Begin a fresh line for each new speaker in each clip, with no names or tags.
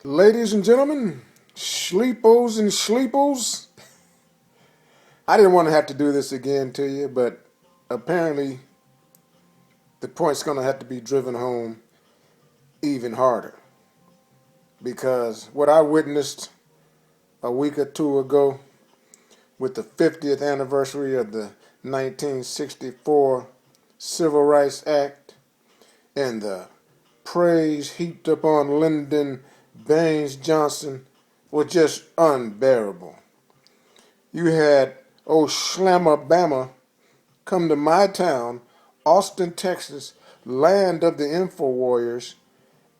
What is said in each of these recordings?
Ladies and gentlemen, sleepos and sleepos, I didn't want to have to do this again to you, but apparently the point's going to have to be driven home even harder. Because what I witnessed a week or two ago with the 50th anniversary of the 1964 Civil Rights Act and the praise heaped upon Lyndon Baines Johnson was just unbearable. You had old Slamabama come to my town, Austin, Texas, land of the Info Warriors,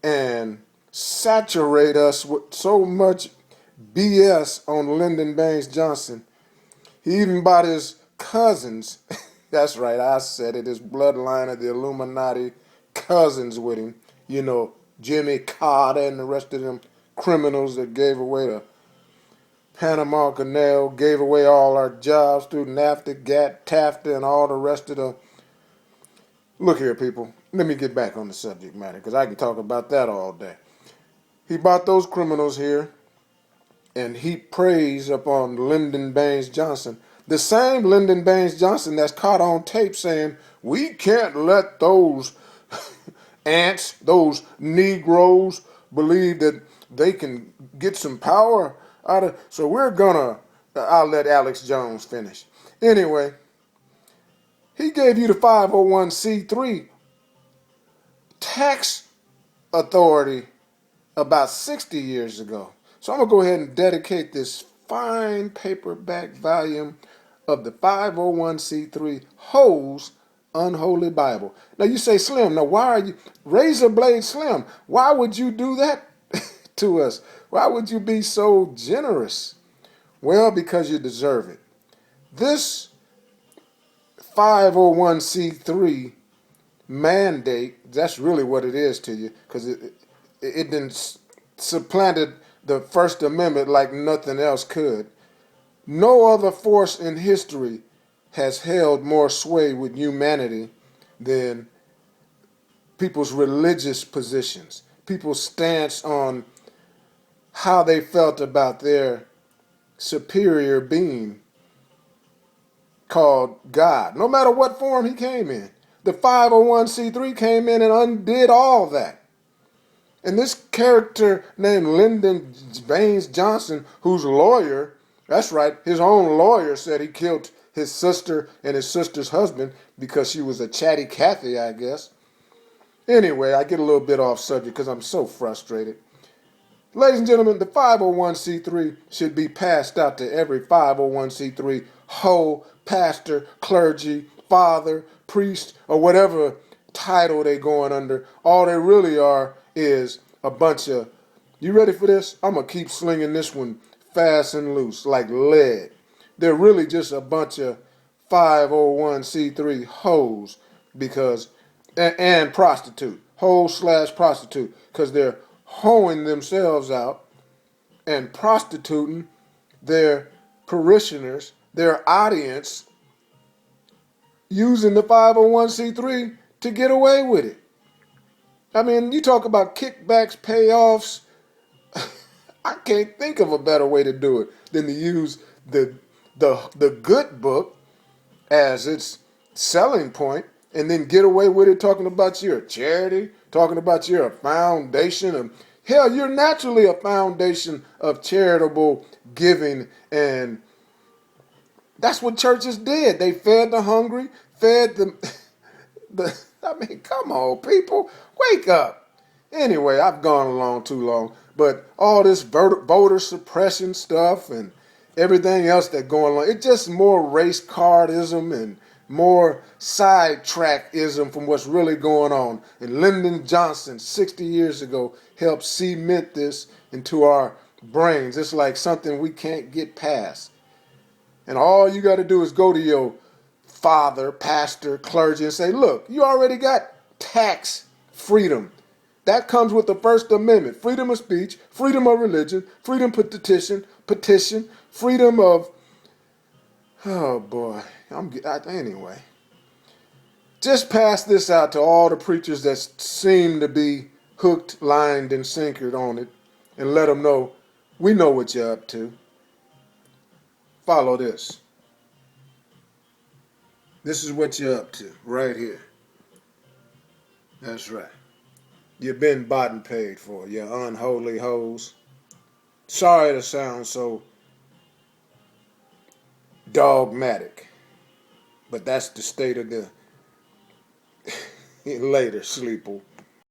and saturate us with so much BS on Lyndon Baines Johnson. He even bought his cousins, that's right, I said it, his bloodline of the Illuminati cousins with him. You know, Jimmy Carter and the rest of them criminals that gave away the Panama Canal, gave away all our jobs through NAFTA, GATT, TAFTA, and all the rest of the... Look here, people. Let me get back on the subject matter, because I can talk about that all day. He brought those criminals here and heaped praise upon Lyndon Baines Johnson. The same Lyndon Baines Johnson that's caught on tape saying, we can't let those ants, those Negroes, believe that they can get some power out of... So we're gonna... I'll let Alex Jones finish. Anyway, he gave you the 501c3 tax authority about 60 years ago. So I'm going to go ahead and dedicate this fine paperback volume of the 501c3 Ho's Unholy Bible. Now you say, Slim, now why are you... Razor Blade Slim, why would you do that to us? Why would you be so generous? Well, because you deserve it. This 501c3 mandate, that's really what it is to you, because it didn't supplanted the First Amendment like nothing else could. No other force in history has held more sway with humanity than people's religious positions, people's stance on how they felt about their superior being called God, no matter what form he came in. The 501c3 came in and undid all that. And this character named Lyndon Baines Johnson, whose lawyer, that's right, his own lawyer said he killed his sister and his sister's husband because she was a chatty Cathy, I guess. Anyway, I get a little bit off subject because I'm so frustrated. Ladies and gentlemen, the 501c3 should be passed out to every 501c3 hoe, pastor, clergy, father, priest, or whatever title they going under. All they really are is a bunch of... You ready for this? I'm going to keep slinging this one fast and loose like lead. They're really just a bunch of 501c3 hoes because... And prostitute. Hoe/prostitute. Because they're hoeing themselves out and prostituting their parishioners, their audience, using the 501c3 to get away with it. I mean, you talk about kickbacks, payoffs. I can't think of a better way to do it than to use the good book as its selling point and then get away with it talking about you're a charity, talking about you're a foundation of... Hell, you're naturally a foundation of charitable giving, and that's what churches did. They fed the hungry, fed the I mean, come on, people, wake up. Anyway, I've gone along too long, but all this voter suppression stuff and everything else that's going on, it's just more race cardism and more sidetrackism from what's really going on. And Lyndon Johnson, 60 years ago, helped cement this into our brains. It's like something we can't get past. And all you got to do is go to your father, pastor, clergy, and say, look, you already got tax freedom. That comes with the First Amendment. Freedom of speech, freedom of religion, freedom petition, freedom of... Oh, boy. Anyway. Just pass this out to all the preachers that seem to be hooked, lined, and sinkered on it. and let them know we know what you're up to. Follow this. This is what you're up to right here. That's right. You've been bought and paid for, you unholy hoes. Sorry to sound so dogmatic, but that's the state of the later, sleeple.